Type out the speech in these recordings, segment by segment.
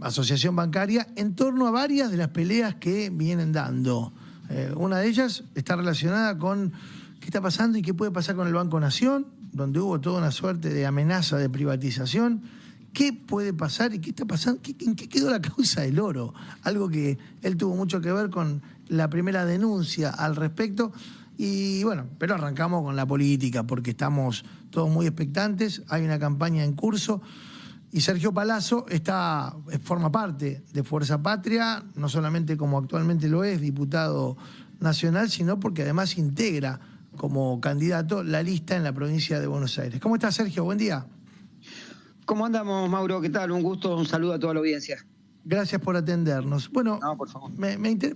asociación bancaria en torno a varias de las peleas que vienen dando. Una de ellas está relacionada con qué está pasando y qué puede pasar con el Banco Nación, donde hubo toda una suerte de amenaza de privatización. ¿Qué puede pasar y qué está pasando? ¿En qué quedó la causa del oro? Algo que él tuvo mucho que ver con la primera denuncia al respecto. Y bueno, pero arrancamos con la política porque estamos todos muy expectantes. Hay una campaña en curso y Sergio Palazzo forma parte de Fuerza Patria, no solamente como actualmente lo es, diputado nacional, sino porque además integra como candidato la lista en la provincia de Buenos Aires. ¿Cómo estás, Sergio? Buen día. ¿Cómo andamos, Mauro? ¿Qué tal? Un gusto, un saludo a toda la audiencia. Gracias por atendernos. Bueno, No, por favor.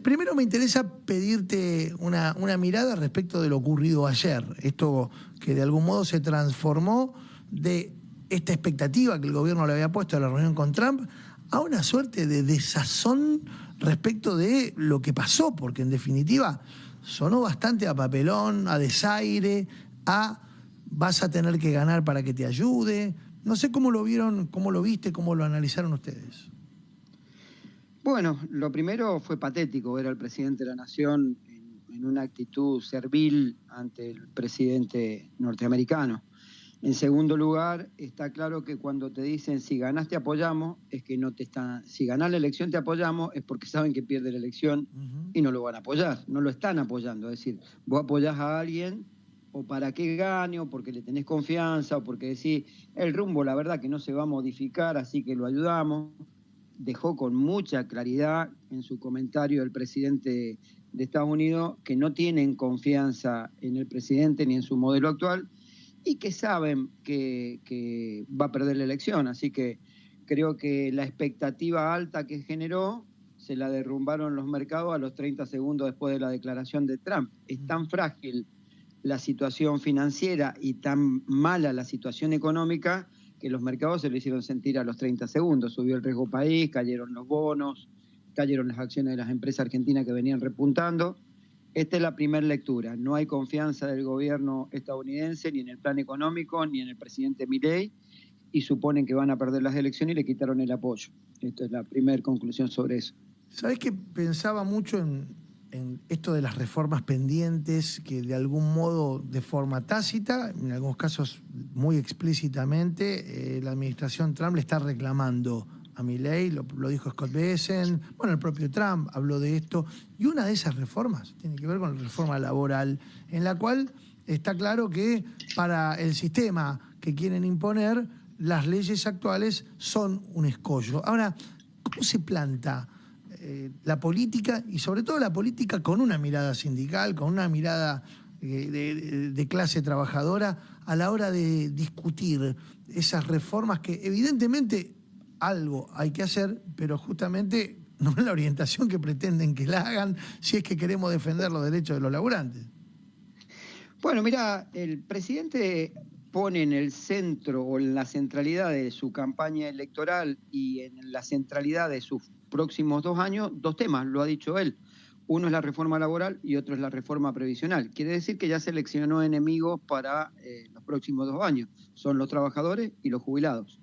Primero me interesa pedirte una mirada respecto de lo ocurrido ayer. Esto que de algún modo se transformó de esta expectativa que el gobierno le había puesto a la reunión con Trump a una suerte de desazón respecto de lo que pasó, porque en definitiva sonó bastante a papelón, a desaire, a vas a tener que ganar para que te ayude. No sé cómo lo vieron, cómo lo viste, cómo lo analizaron ustedes. Bueno, lo primero fue patético ver al presidente de la Nación en una actitud servil ante el presidente norteamericano. En segundo lugar, está claro que cuando te dicen si ganás te apoyamos, es que no te están, si ganás la elección te apoyamos, es porque saben que pierde la elección y no lo van a apoyar, no lo están apoyando. Es decir, vos apoyás a alguien o para que gane, o porque le tenés confianza, o porque decís, el rumbo la verdad que no se va a modificar, así que lo ayudamos. Dejó con mucha claridad en su comentario el presidente de Estados Unidos que no tienen confianza en el presidente ni en su modelo actual y que saben que va a perder la elección. Así que creo que la expectativa alta que generó se la derrumbaron los mercados a los 30 segundos después de la declaración de Trump. Es tan frágil la situación financiera y tan mala la situación económica que los mercados se lo hicieron sentir a los 30 segundos. Subió el riesgo país, cayeron los bonos, cayeron las acciones de las empresas argentinas que venían repuntando. Esta es la primera lectura. No hay confianza del gobierno estadounidense ni en el plan económico ni en el presidente Milei y suponen que van a perder las elecciones y le quitaron el apoyo. Esta es la primera conclusión sobre eso. ¿Sabés que pensaba mucho en esto de las reformas pendientes que de algún modo, de forma tácita, en algunos casos muy explícitamente, la administración Trump le está reclamando a Milei, lo dijo Scott Bessent, bueno, el propio Trump habló de esto, y una de esas reformas tiene que ver con la reforma laboral, en la cual está claro que para el sistema que quieren imponer, las leyes actuales son un escollo. Ahora, ¿cómo se planta la política, y sobre todo la política con una mirada sindical, con una mirada de clase trabajadora, a la hora de discutir esas reformas que evidentemente algo hay que hacer, pero justamente no es la orientación que pretenden que la hagan si es que queremos defender los derechos de los laburantes? Bueno, mira, el presidente pone en el centro o en la centralidad de su campaña electoral y en la centralidad de sus próximos 2 años, 2 temas, lo ha dicho él. Uno es la reforma laboral y otro es la reforma previsional. Quiere decir que ya seleccionó enemigos para los próximos 2 años. Son los trabajadores y los jubilados.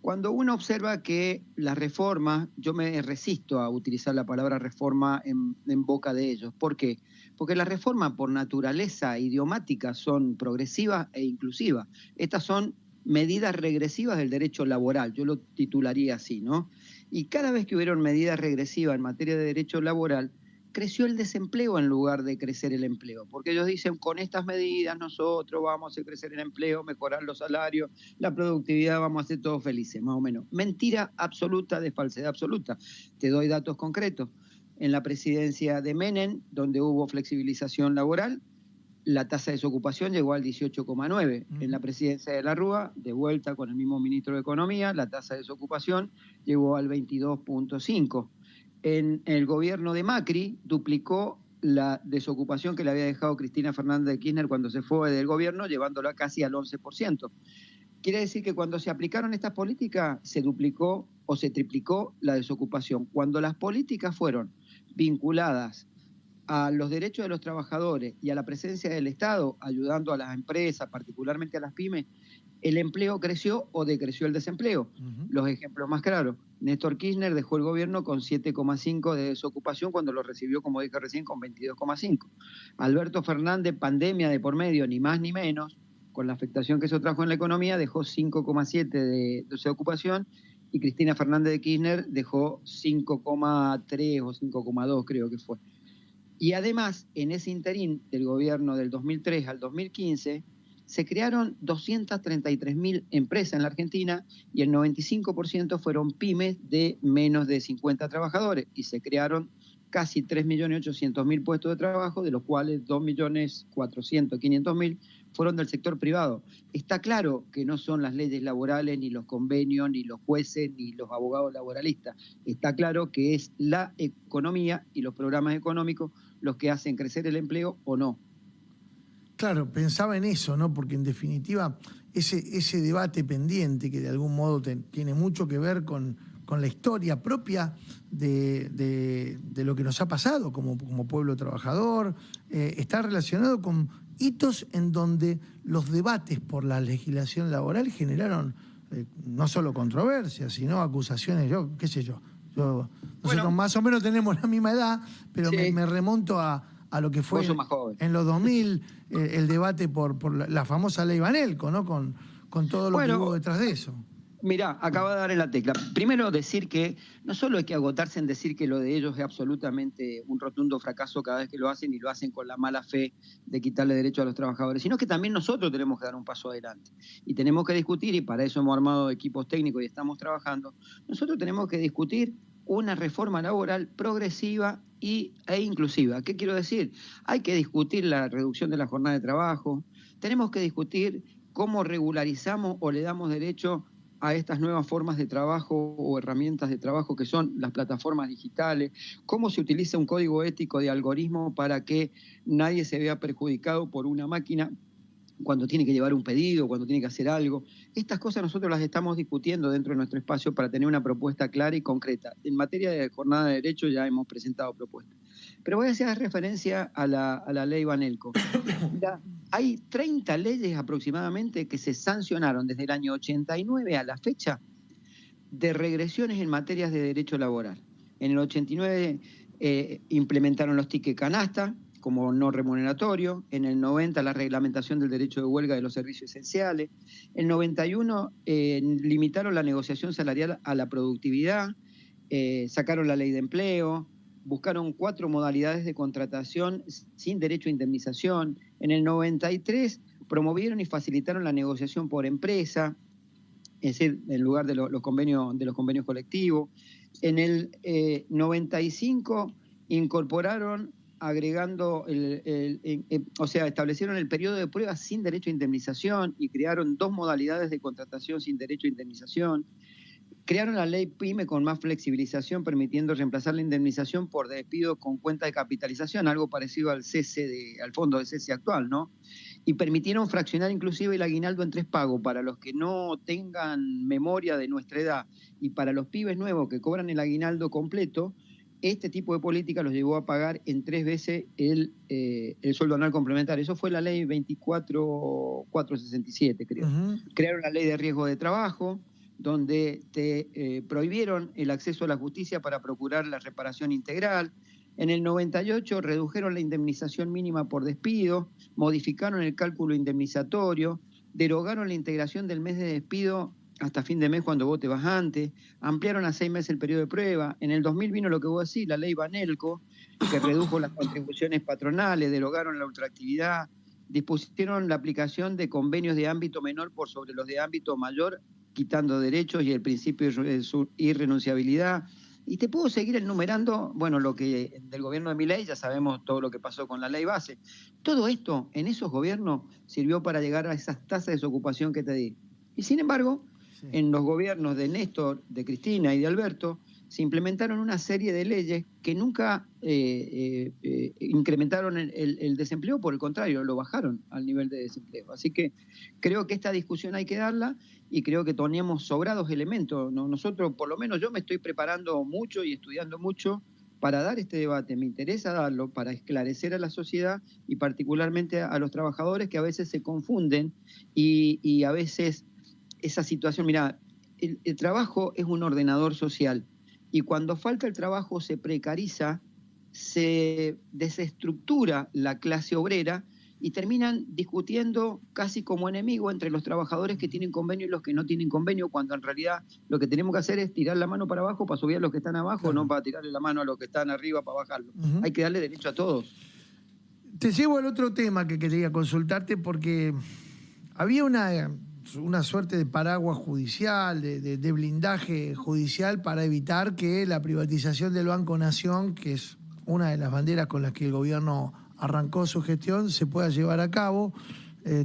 Cuando uno observa que las reformas, yo me resisto a utilizar la palabra reforma en boca de ellos. ¿Por qué? Porque las reformas por naturaleza idiomática son progresivas e inclusivas. Estas son medidas regresivas del derecho laboral, yo lo titularía así, ¿no? Y cada vez que hubieron medidas regresivas en materia de derecho laboral, creció el desempleo en lugar de crecer el empleo, porque ellos dicen, con estas medidas nosotros vamos a hacer crecer el empleo, mejorar los salarios, la productividad, vamos a ser todos felices, más o menos. Mentira absoluta de falsedad absoluta. Te doy datos concretos. En la presidencia de Menem, donde hubo flexibilización laboral, la tasa de desocupación llegó al 18,9. En la presidencia de la Rúa, de vuelta con el mismo ministro de Economía, la tasa de desocupación llegó al 22,5. En el gobierno de Macri duplicó la desocupación que le había dejado Cristina Fernández de Kirchner cuando se fue del gobierno, llevándola casi al 11%. Quiere decir que cuando se aplicaron estas políticas se duplicó o se triplicó la desocupación. Cuando las políticas fueron vinculadas a los derechos de los trabajadores y a la presencia del Estado, ayudando a las empresas, particularmente a las pymes, el empleo creció o decreció el desempleo. Los ejemplos más claros. Néstor Kirchner dejó el gobierno con 7,5 de desocupación cuando lo recibió, como dije recién, con 22,5. Alberto Fernández, pandemia de por medio, ni más ni menos, con la afectación que eso trajo en la economía, dejó 5,7 de desocupación, y Cristina Fernández de Kirchner dejó 5,3 o 5,2 creo que fue. Y además, en ese interín del gobierno del 2003 al 2015, se crearon 233.000 empresas en la Argentina y el 95% fueron pymes de menos de 50 trabajadores y se crearon casi 3.800.000 puestos de trabajo, de los cuales 2.400.000 fueron del sector privado. Está claro que no son las leyes laborales, ni los convenios, ni los jueces, ni los abogados laboralistas. Está claro que es la economía y los programas económicos los que hacen crecer el empleo o no. Claro, pensaba en eso, ¿no? Porque en definitiva ese debate pendiente que de algún modo tiene mucho que ver con la historia propia de lo que nos ha pasado como pueblo trabajador, está relacionado con hitos en donde los debates por la legislación laboral generaron no solo controversias, sino acusaciones. Yo, qué sé yo, nosotros más o menos tenemos la misma edad, pero sí, me remonto a lo que fue en los 2000, el debate por la famosa ley Banelco, ¿no? Con todo lo que hubo detrás de eso. Mirá, acaba de dar en la tecla. Primero decir que no solo hay que agotarse en decir que lo de ellos es absolutamente un rotundo fracaso cada vez que lo hacen, y lo hacen con la mala fe de quitarle derecho a los trabajadores, sino que también nosotros tenemos que dar un paso adelante. Y tenemos que discutir, y para eso hemos armado equipos técnicos y estamos trabajando, nosotros tenemos que discutir una reforma laboral progresiva e inclusiva. ¿Qué quiero decir? Hay que discutir la reducción de la jornada de trabajo, tenemos que discutir cómo regularizamos o le damos derecho a estas nuevas formas de trabajo o herramientas de trabajo que son las plataformas digitales, cómo se utiliza un código ético de algoritmo para que nadie se vea perjudicado por una máquina cuando tiene que llevar un pedido, cuando tiene que hacer algo. Estas cosas nosotros las estamos discutiendo dentro de nuestro espacio para tener una propuesta clara y concreta. En materia de jornada de derecho ya hemos presentado propuestas. Pero voy a hacer referencia a la ley Banelco. Mira, hay 30 leyes aproximadamente que se sancionaron desde el año 89 a la fecha de regresiones en materias de derecho laboral. En el 89 implementaron los tickets canasta como no remuneratorio, en el 90 la reglamentación del derecho de huelga de los servicios esenciales, en el 91 limitaron la negociación salarial a la productividad, sacaron la ley de empleo, buscaron 4 modalidades de contratación sin derecho a indemnización, en el 93 promovieron y facilitaron la negociación por empresa, es decir, en lugar de los convenios colectivos, en el 95 incorporaron agregando, establecieron el periodo de prueba sin derecho a indemnización y crearon 2 modalidades de contratación sin derecho a indemnización. Crearon la ley PYME con más flexibilización, permitiendo reemplazar la indemnización por despido con cuenta de capitalización, algo parecido al al fondo de cese actual, ¿no? Y permitieron fraccionar inclusive el aguinaldo en 3 pagos para los que no tengan memoria de nuestra edad, y para los pibes nuevos que cobran el aguinaldo completo. Este tipo de política los llevó a pagar en 3 veces el sueldo anual complementario. Eso fue la ley 24.467, creo. Crearon la ley de riesgo de trabajo, donde te prohibieron el acceso a la justicia para procurar la reparación integral. En el 98 redujeron la indemnización mínima por despido, modificaron el cálculo indemnizatorio, derogaron la integración del mes de despido hasta fin de mes cuando vos te vas antes, ampliaron a 6 meses el periodo de prueba. En el 2000 vino lo que vos decís, la ley Banelco, que redujo las contribuciones patronales, derogaron la ultraactividad, dispusieron la aplicación de convenios de ámbito menor por sobre los de ámbito mayor, quitando derechos y el principio de su irrenunciabilidad. Y te puedo seguir enumerando, bueno, lo que del gobierno de Milei, ya sabemos todo lo que pasó con la ley base. Todo esto en esos gobiernos sirvió para llegar a esas tasas de desocupación que te di. Y sin embargo, sí, en los gobiernos de Néstor, de Cristina y de Alberto, se implementaron una serie de leyes que nunca incrementaron el desempleo, por el contrario, lo bajaron al nivel de desempleo. Así que creo que esta discusión hay que darla, y creo que teníamos sobrados elementos. Nosotros, por lo menos yo me estoy preparando mucho y estudiando mucho para dar este debate. Me interesa darlo para esclarecer a la sociedad y particularmente a los trabajadores, que a veces se confunden y a veces esa situación. Mirá, el trabajo es un ordenador social y cuando falta el trabajo se precariza, se desestructura la clase obrera y terminan discutiendo casi como enemigo entre los trabajadores que tienen convenio y los que no tienen convenio, cuando en realidad lo que tenemos que hacer es tirar la mano para abajo para subir a los que están abajo, Claro. no para tirarle la mano a los que están arriba para bajarlo. Hay que darle derecho a todos. Te llevo al otro tema que quería consultarte porque había una suerte de paraguas judicial, de blindaje judicial para evitar que la privatización del Banco Nación, que es una de las banderas con las que el gobierno arrancó su gestión, se pueda llevar a cabo.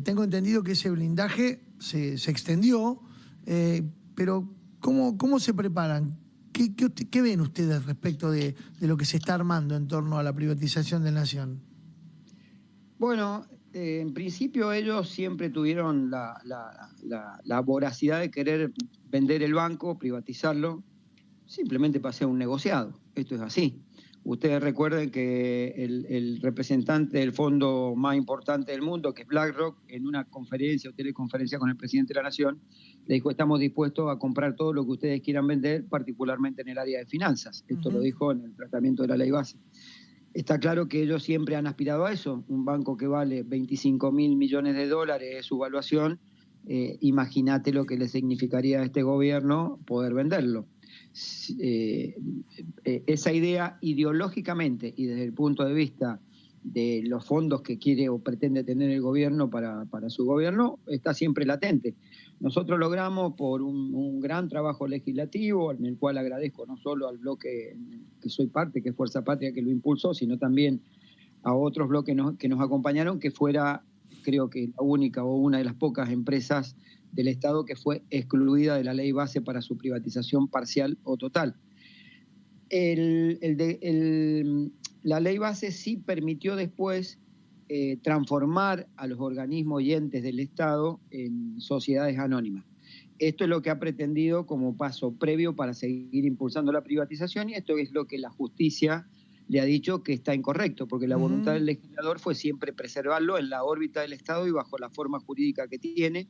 Tengo entendido que ese blindaje se extendió, pero ¿cómo se preparan? ¿Qué ven ustedes respecto de lo que se está armando en torno a la privatización de Nación? Bueno, en principio ellos siempre tuvieron la voracidad de querer vender el banco, privatizarlo, simplemente para hacer un negociado. Esto es así. Ustedes recuerden que el representante del fondo más importante del mundo, que es BlackRock, en una conferencia o teleconferencia con el presidente de la Nación, le dijo: estamos dispuestos a comprar todo lo que ustedes quieran vender, particularmente en el área de finanzas. Esto lo dijo en el tratamiento de la ley base. Está claro que ellos siempre han aspirado a eso. Un banco que vale 25.000 millones de dólares es su valuación. Imagínate lo que le significaría a este gobierno poder venderlo. Esa idea ideológicamente y desde el punto de vista de los fondos que quiere o pretende tener el gobierno para su gobierno, está siempre latente. Nosotros logramos, por un gran trabajo legislativo, en el cual agradezco no solo al bloque que soy parte, que es Fuerza Patria, que lo impulsó, sino también a otros bloques que nos acompañaron, que fuera, creo que la única o una de las pocas empresas del Estado que fue excluida de la ley base para su privatización parcial o total. La ley base sí permitió después transformar a los organismos y entes del Estado en sociedades anónimas. Esto es lo que ha pretendido como paso previo para seguir impulsando la privatización, y esto es lo que la justicia le ha dicho que está incorrecto, porque la voluntad del legislador fue siempre preservarlo en la órbita del Estado y bajo la forma jurídica que tiene,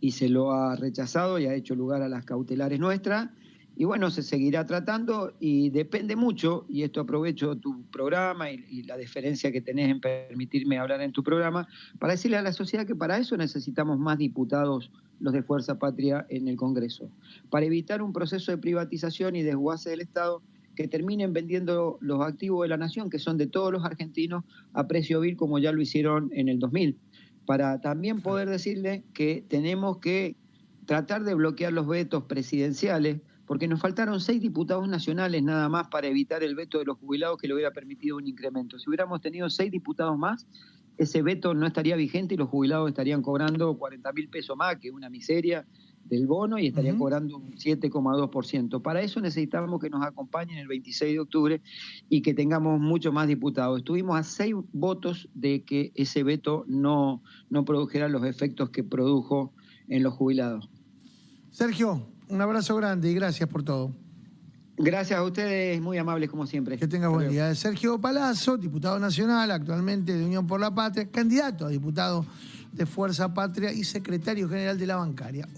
y se lo ha rechazado y ha hecho lugar a las cautelares nuestras. Y bueno, se seguirá tratando y depende mucho, y esto aprovecho tu programa y la deferencia que tenés en permitirme hablar en tu programa, para decirle a la sociedad que para eso necesitamos más diputados, los de Fuerza Patria, en el Congreso, para evitar un proceso de privatización y desguace del Estado que terminen vendiendo los activos de la nación, que son de todos los argentinos, a precio vil, como ya lo hicieron en el 2000, para también poder decirle que tenemos que tratar de bloquear los vetos presidenciales, porque nos faltaron 6 diputados nacionales nada más para evitar el veto de los jubilados que le hubiera permitido un incremento. Si hubiéramos tenido 6 diputados más, ese veto no estaría vigente y los jubilados estarían cobrando 40.000 pesos más, que es una miseria del bono, y estarían cobrando un 7,2%. Para eso necesitamos que nos acompañen el 26 de octubre y que tengamos mucho más diputados. Estuvimos a 6 votos de que ese veto no produjera los efectos que produjo en los jubilados. Sergio, un abrazo grande y gracias por todo. Gracias a ustedes, muy amables como siempre. Que tengas buen día. Sergio Palazzo, diputado nacional, actualmente de Unión por la Patria, candidato a diputado de Fuerza Patria y secretario general de la bancaria.